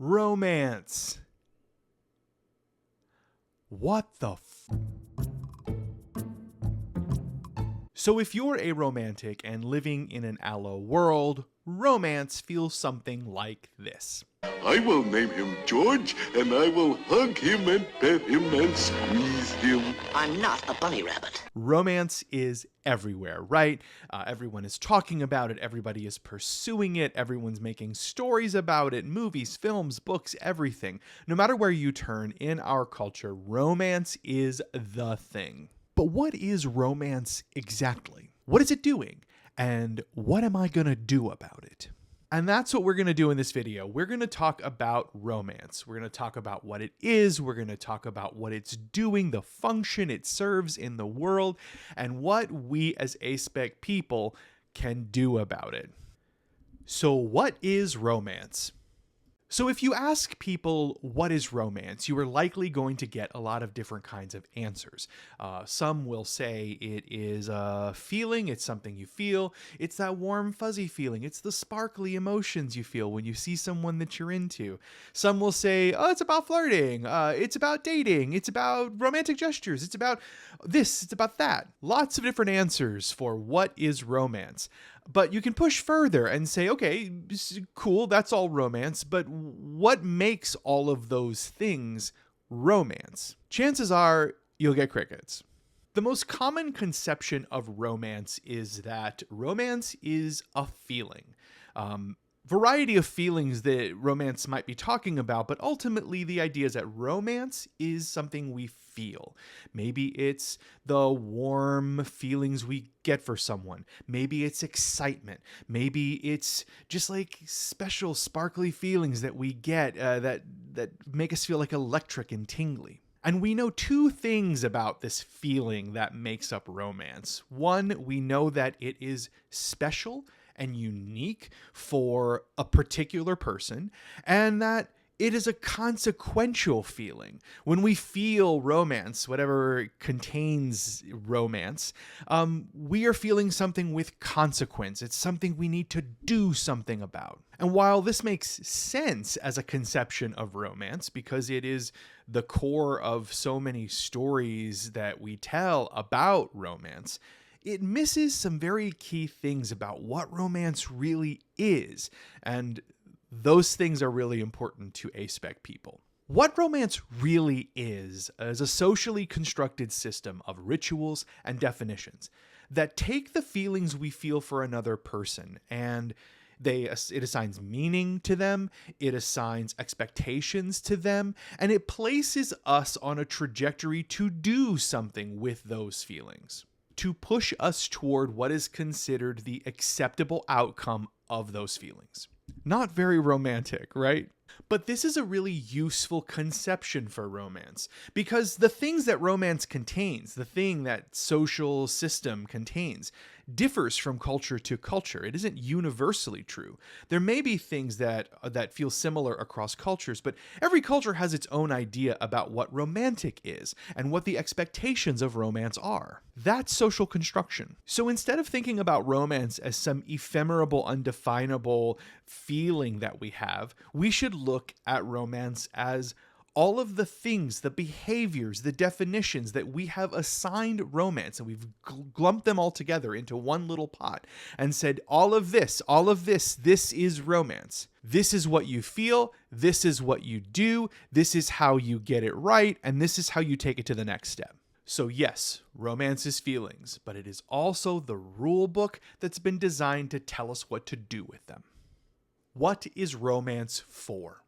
Romance. What the So if you're a romantic and living in an allo world, romance feels something like this. I will name him George, and I will hug him and pet him and squeeze him. I'm not a bunny rabbit. Romance is everywhere, right? Everyone is talking about it. Everybody is pursuing it. Everyone's making stories about it. Movies, films, books, everything. No matter where you turn in our culture, romance is the thing. But what is romance exactly? What is it doing? And what am I going to do about it? And that's what we're going to do in this video. We're going to talk about romance. We're going to talk about what it is. We're going to talk about what it's doing, the function it serves in the world, and what we as ASPEC people can do about it. So what is romance? So if you ask people what is romance, you are likely going to get a lot of different kinds of answers. Some will say it is a feeling, it's something you feel, it's that warm fuzzy feeling, it's the sparkly emotions you feel when you see someone that you're into. Some will say, oh, it's about flirting, it's about dating, it's about romantic gestures, it's about this, it's about that. Lots of different answers for what is romance. But you can push further and say, okay, cool, that's all romance, but what makes all of those things romance? Chances are you'll get crickets. The most common conception of romance is that romance is a feeling. Variety of feelings that romance might be talking about, but ultimately the idea is that romance is something we feel. Maybe it's the warm feelings we get for someone. Maybe it's excitement. Maybe it's just like special sparkly feelings that we get that make us feel like electric and tingly. And we know two things about this feeling that makes up romance. One, we know that it is special and unique for a particular person, and that it is a consequential feeling. When we feel romance, whatever contains romance, we are feeling something with consequence. It's something we need to do something about. And while this makes sense as a conception of romance, because it is the core of so many stories that we tell about romance, it misses some very key things about what romance really is, and those things are really important to ASPEC people. What romance really is a socially constructed system of rituals and definitions that take the feelings we feel for another person and it assigns meaning to them, it assigns expectations to them, and it places us on a trajectory to do something with those feelings, to push us toward what is considered the acceptable outcome of those feelings. Not very romantic, right? But this is a really useful conception for romance, because the things that romance contains, the thing that social system contains, differs from culture to culture. It isn't universally true. There may be things that feel similar across cultures, but every culture has its own idea about what romantic is and what the expectations of romance are. That's social construction. So instead of thinking about romance as some ephemeral, undefinable feeling that we have, we should look at romance as all of the things, the behaviors, the definitions that we have assigned romance, and we've lumped them all together into one little pot and said, all of this, this is romance. This is what you feel, this is what you do, this is how you get it right, and this is how you take it to the next step. So yes, romance is feelings, but it is also the rule book that's been designed to tell us what to do with them. What is romance for?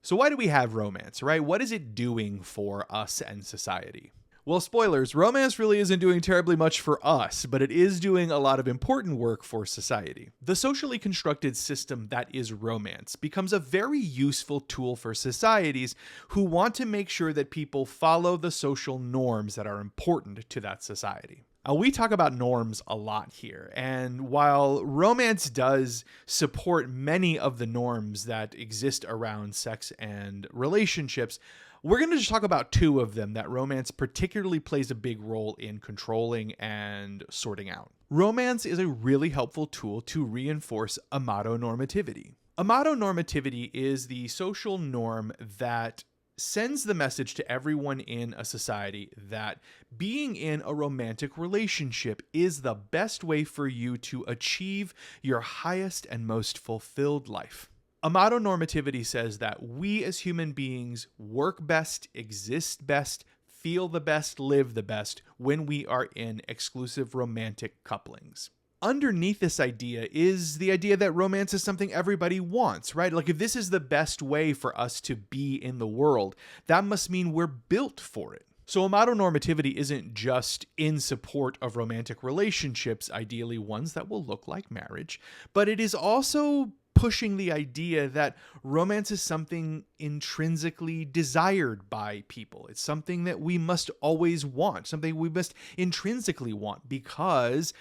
So why do we have romance, right? What is it doing for us and society? Well, spoilers, romance really isn't doing terribly much for us, but it is doing a lot of important work for society. The socially constructed system that is romance becomes a very useful tool for societies who want to make sure that people follow the social norms that are important to that society. We talk about norms a lot here, and while romance does support many of the norms that exist around sex and relationships, we're going to just talk about two of them that romance particularly plays a big role in controlling and sorting out. Romance is a really helpful tool to reinforce amatonormativity. Amatonormativity is the social norm that sends the message to everyone in a society that being in a romantic relationship is the best way for you to achieve your highest and most fulfilled life. Amatonormativity says that we as human beings work best, exist best, feel the best, live the best when we are in exclusive romantic couplings. Underneath this idea is the idea that romance is something everybody wants, right? Like if this is the best way for us to be in the world, that must mean we're built for it. So amatonormativity isn't just in support of romantic relationships, ideally ones that will look like marriage, but it is also pushing the idea that romance is something intrinsically desired by people. It's something that we must always want, something we must intrinsically want, because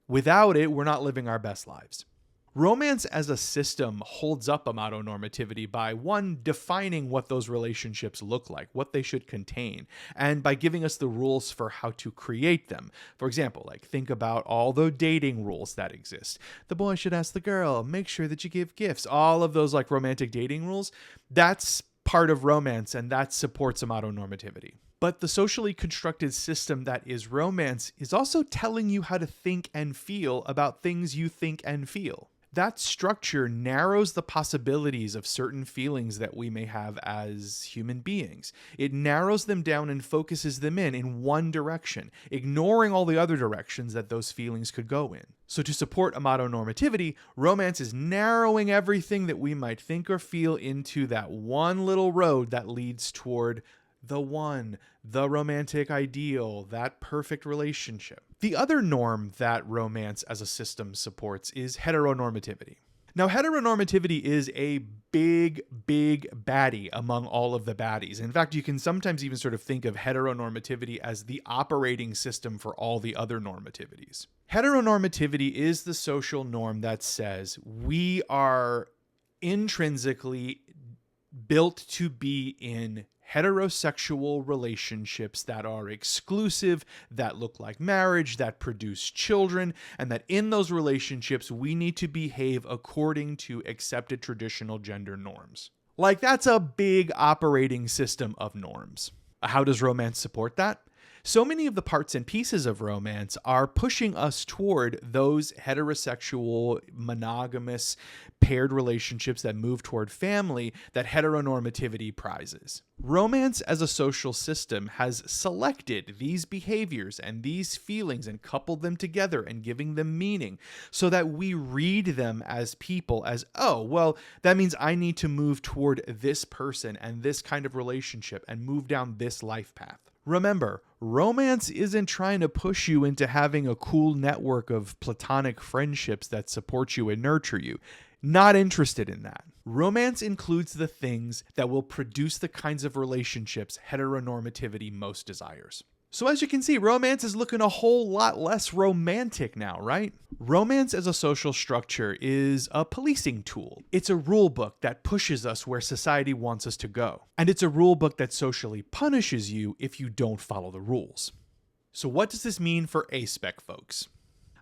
without it, we're not living our best lives. Romance as a system holds up amatonormativity by, one, defining what those relationships look like, what they should contain, and by giving us the rules for how to create them. For example, like think about all the dating rules that exist. The boy should ask the girl, make sure that you give gifts. All of those like romantic dating rules, that's part of romance, and that supports amatonormativity. But the socially constructed system that is romance is also telling you how to think and feel about things you think and feel. That structure narrows the possibilities of certain feelings that we may have as human beings. It narrows them down and focuses them in one direction, ignoring all the other directions that those feelings could go in. So to support amatonormativity, romance is narrowing everything that we might think or feel into that one little road that leads toward the one, the romantic ideal, that perfect relationship. The other norm that romance as a system supports is heteronormativity. Now, heteronormativity is a big baddie among all of the baddies. In fact, you can sometimes even sort of think of heteronormativity as the operating system for all the other normativities. Heteronormativity is the social norm that says we are intrinsically built to be in heterosexual relationships that are exclusive, that look like marriage, that produce children, and that in those relationships we need to behave according to accepted traditional gender norms. Like that's a big operating system of norms. How does romance support that? So many of the parts and pieces of romance are pushing us toward those heterosexual, monogamous, paired relationships that move toward family that heteronormativity prizes. Romance as a social system has selected these behaviors and these feelings and coupled them together and giving them meaning so that we read them as people as, oh, well, that means I need to move toward this person and this kind of relationship and move down this life path. Remember, romance isn't trying to push you into having a cool network of platonic friendships that support you and nurture you. Not interested in that. Romance includes the things that will produce the kinds of relationships heteronormativity most desires. So as you can see, romance is looking a whole lot less romantic now, right? Romance as a social structure is a policing tool. It's a rule book that pushes us where society wants us to go. And it's a rule book that socially punishes you if you don't follow the rules. So what does this mean for ASPEC folks?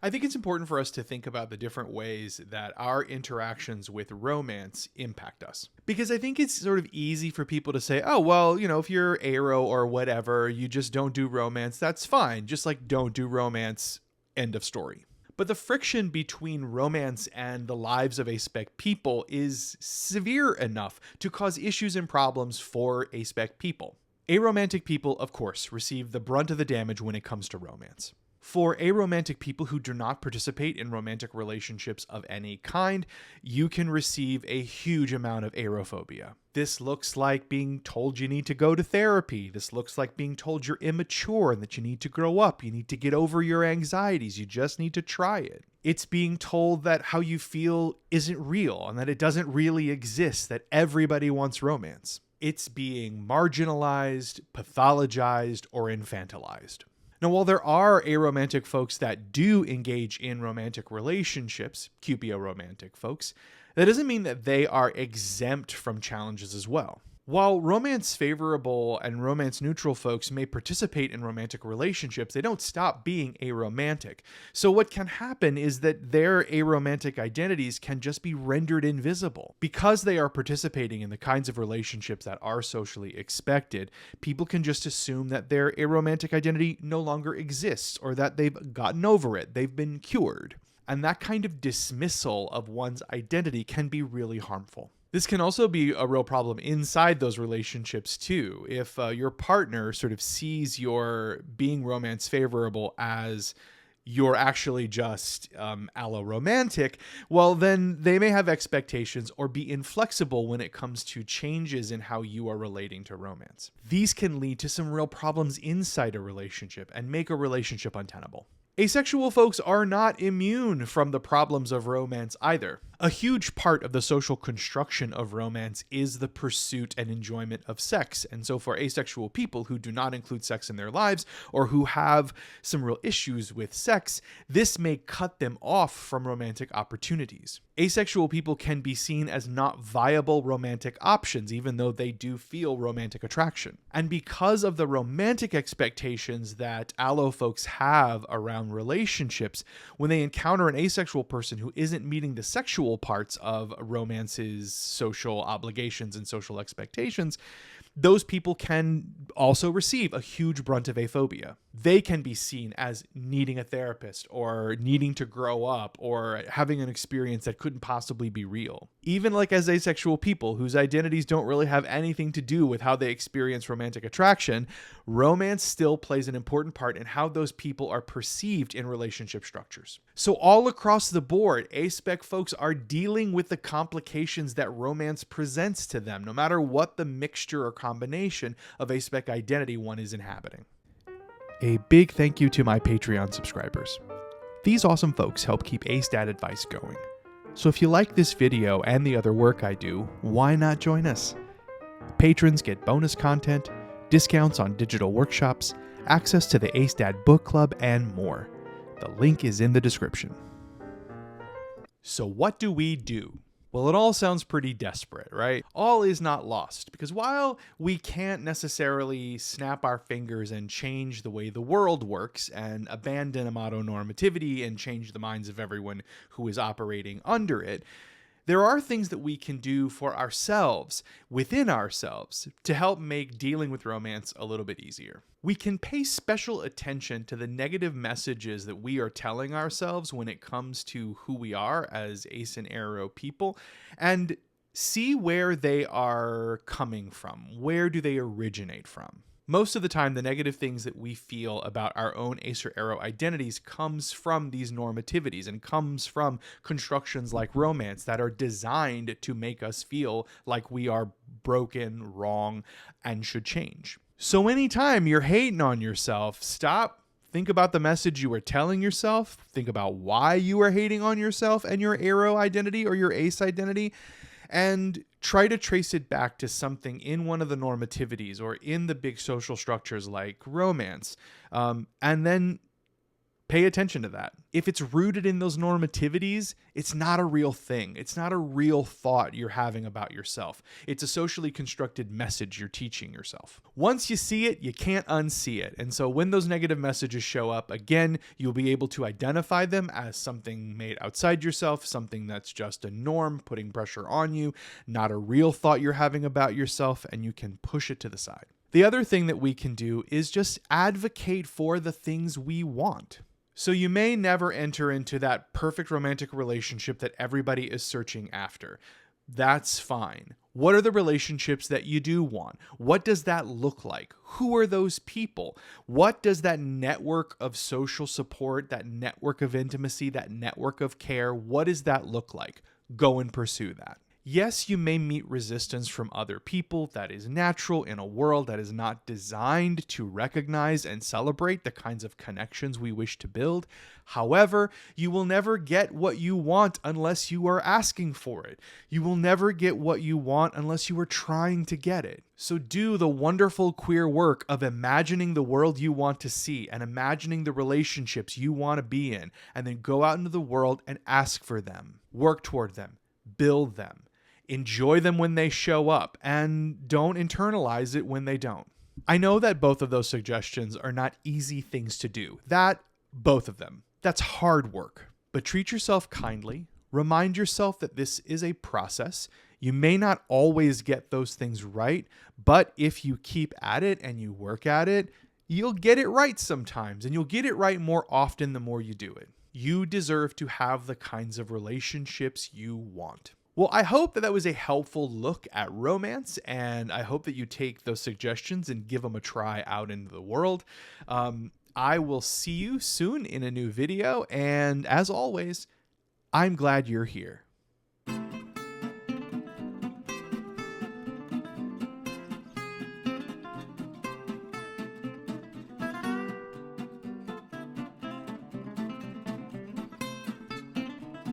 I think it's important for us to think about the different ways that our interactions with romance impact us. Because I think it's sort of easy for people to say, oh, well, if you're aro or whatever, you just don't do romance, that's fine. Just like don't do romance, end of story. But the friction between romance and the lives of ASPEC people is severe enough to cause issues and problems for ASPEC people. Aromantic people, of course, receive the brunt of the damage when it comes to romance. For aromantic people who do not participate in romantic relationships of any kind, you can receive a huge amount of arophobia. This looks like being told you need to go to therapy. This looks like being told you're immature and that you need to grow up. You need to get over your anxieties. You just need to try it. It's being told that how you feel isn't real and that it doesn't really exist, that everybody wants romance. It's being marginalized, pathologized, or infantilized. Now, while there are aromantic folks that do engage in romantic relationships, cupio-romantic folks, that doesn't mean that they are exempt from challenges as well. While romance favorable and romance neutral folks may participate in romantic relationships, they don't stop being aromantic. So what can happen is that their aromantic identities can just be rendered invisible. Because they are participating in the kinds of relationships that are socially expected, people can just assume that their aromantic identity no longer exists, or that they've gotten over it, they've been cured. And that kind of dismissal of one's identity can be really harmful. This can also be a real problem inside those relationships too. If your partner sort of sees your being romance favorable as you're actually just allo-romantic, well, then they may have expectations or be inflexible when it comes to changes in how you are relating to romance. These can lead to some real problems inside a relationship and make a relationship untenable. Asexual folks are not immune from the problems of romance either. A huge part of the social construction of romance is the pursuit and enjoyment of sex. And so for asexual people who do not include sex in their lives, or who have some real issues with sex, this may cut them off from romantic opportunities. Asexual people can be seen as not viable romantic options, even though they do feel romantic attraction. And because of the romantic expectations that allo folks have around relationships, when they encounter an asexual person who isn't meeting the sexual parts of romance's social obligations and social expectations, those people can also receive a huge brunt of aphobia. They can be seen as needing a therapist, or needing to grow up, or having an experience that couldn't possibly be real. Even like as asexual people whose identities don't really have anything to do with how they experience romantic attraction, romance still plays an important part in how those people are perceived in relationship structures. So all across the board, ASPEC folks are dealing with the complications that romance presents to them, no matter what the mixture or combination of ASPEC identity one is inhabiting. A big thank you to my Patreon subscribers. These awesome folks help keep ASTAT advice going. So if you like this video and the other work I do, why not join us? Patrons get bonus content, discounts on digital workshops, access to the ASTAT book club, and more. The link is in the description. So what do we do? Well, it all sounds pretty desperate, right? All is not lost, because while we can't necessarily snap our fingers and change the way the world works and abandon amatonormativity and change the minds of everyone who is operating under it, there are things that we can do for ourselves, within ourselves, to help make dealing with romance a little bit easier. We can pay special attention to the negative messages that we are telling ourselves when it comes to who we are as ace and aro people, and see where they are coming from. Where do they originate from? Most of the time, the negative things that we feel about our own ace or aro identities comes from these normativities and comes from constructions like romance that are designed to make us feel like we are broken, wrong, and should change. So anytime you're hating on yourself, stop. Think about the message you were telling yourself. Think about why you are hating on yourself and your aro identity or your ace identity, and try to trace it back to something in one of the normativities or in the big social structures like romance, and then pay attention to that. If it's rooted in those normativities, it's not a real thing. It's not a real thought you're having about yourself. It's a socially constructed message you're teaching yourself. Once you see it, you can't unsee it. And so when those negative messages show up, again, you'll be able to identify them as something made outside yourself, something that's just a norm, putting pressure on you, not a real thought you're having about yourself, and you can push it to the side. The other thing that we can do is just advocate for the things we want. So you may never enter into that perfect romantic relationship that everybody is searching after. That's fine. What are the relationships that you do want? What does that look like? Who are those people? What does that network of social support, that network of intimacy, that network of care, what does that look like? Go and pursue that. Yes, you may meet resistance from other people. That is natural in a world that is not designed to recognize and celebrate the kinds of connections we wish to build. However, you will never get what you want unless you are asking for it. You will never get what you want unless you are trying to get it. So do the wonderful queer work of imagining the world you want to see and imagining the relationships you want to be in, and then go out into the world and ask for them, work toward them, build them. Enjoy them when they show up, and don't internalize it when they don't. I know that both of those suggestions are not easy things to do. Both of them. That's hard work. But treat yourself kindly. Remind yourself that this is a process. You may not always get those things right, but if you keep at it and you work at it, you'll get it right sometimes, and you'll get it right more often the more you do it. You deserve to have the kinds of relationships you want. Well, I hope that was a helpful look at romance, and I hope that you take those suggestions and give them a try out into the world. I will see you soon in a new video, and as always, I'm glad you're here.